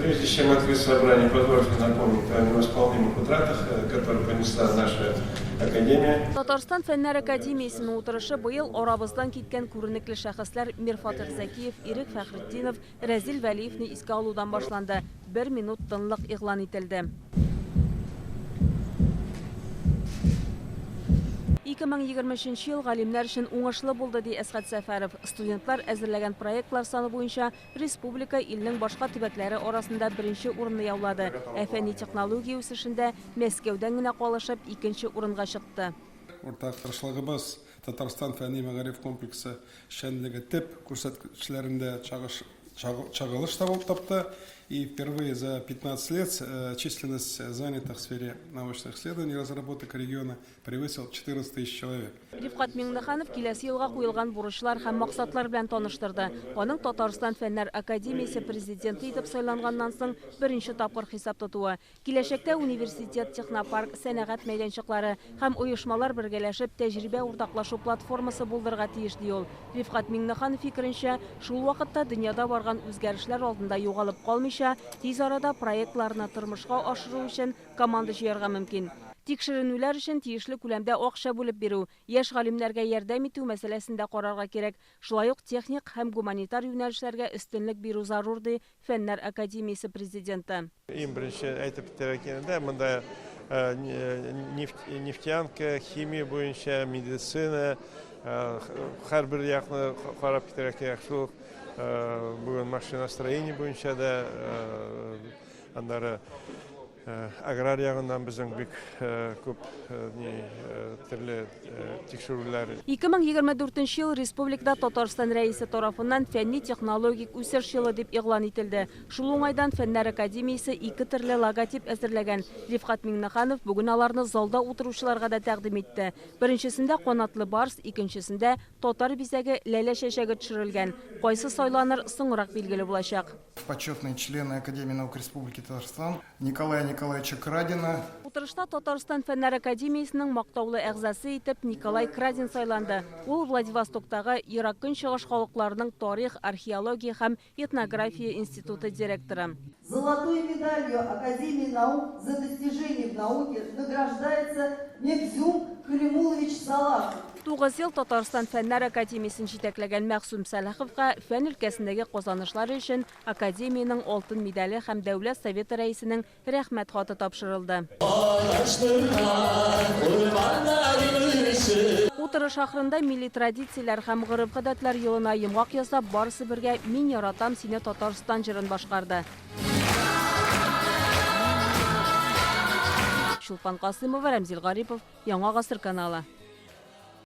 Прежде чем открыть собрание, позвольте напомнить о невосполнимых утратах, которые понесла наша академия. Татарстан Фәннәр академиясының утырышы быел арабыздан киткән күренекле шәхесләр Мирфатых Зәкиев, Ирек Фәхретдинов, Рәзил Вәлиевне искә алудан башланды. 1 минут тынлык игълан ителде. 2023 ел галимнәр өчен уңышлы булды ди Әсгать Сәфәров. Студентлар әзерләгән проектлар саны буенча республика илнең башка төбәкләре арасында беренче урынны яулады. Фәнни технология үсешендә Мәскәүдән генә калышып 2нче урынга чыкты. Уртак тырышлыгыбыз Татарстан фәнни-мәгариф комплексы эшчәнлеге төп күрсәткечләрендә чагылыш табып тапты. И впервые за 15 лет численность занятых в сфере научных исследований и разработок региона превысила 14 тысяч человек. Рифкат Миңнеханов киләсе елга куелган бурычлар һәм максатлар белән таныштырды. Аның Татарстан Фәннәр академиясе президенты итеп сайланганнан соң беренче тапкыр хисап тотуы. Киләчәктә университет, технопарк, сәнәгать мәйданчыклары һәм оешмалар бергәләшеп тәҗрибә уртаклашу платформасы булдырырга тиеш ди ул. Рифкат Миңнеханов фикеренчә, шул вакытта дөньяда барган үзгәрешләр алдында югалып калмыйча, тиз арада проектларны тормышка ашыру өчен команда җыярга мөмкин. Тикшеренүләр өчен тиешле күләмдә акча бүлеп бирү, яшь галимнәргә ярдәм итү мәсьәләсендә карарга кирәк. Шулай ук техник һәм гуманитар юнәлешләргә өстенлек бирү зарур ди Фәннәр академиясе президенты. Иң беренче әйтеп киткәндә, монда нефтянка, химия буенча, медицина, һәрбер якны карап китәргә кирәк. Шул бүген машиностроение буенча да, аннары аграр ягыннан безнең бик күп төрле тикшерүләр. 2024 ел республикада Татарстан рәисе тарафыннан фәнни-технологик үсеш елы дип игълан ителде. Шул уңайдан Фәннәр академиясе 2 төрле логотип әзерләгән. Рифкат Миңнеханов бүген аларны залда утыручыларга да тәкъдим итте. Беренчесендә канатлы барс, икенчесендә татар бизәге ләлә чәчәге төшерелгән. Кайсы сайланыр соңрак билгеле булачак. Почетные члены Академии наук Республики Татарстан Николая Николаевича Крадина. Утырышта Татарстан Фәннәр академиясенең мактаулы әгъзасы итеп Николай Крадин сайланды. Ул Владивостоктагы Ерак Көнчыгыш халыкларының тарих, археология һәм этнография институты директоры. Золотой медалью Академии наук за достижения в науке награждается Мекзюм Халимулович Салахов. 9 ел Татарстан Фәннәр академиясен җитәкләгән Мәхсүм Сәлаховка фән өлкәсендәге казанышлары өчен академиянең алтын медале һәм дәүләт советы рәисенең рәхмәт хаты тапшырылды. Утырыш ахырында милли традицияләр һәм гореф-гадәтләр елына йомгак ясап, барысы бергә «Мин яратам сине Татарстан» җырын башкарды. Шулпан Касымова, Рәмзил Гарипов, Яңа гасыр каналы.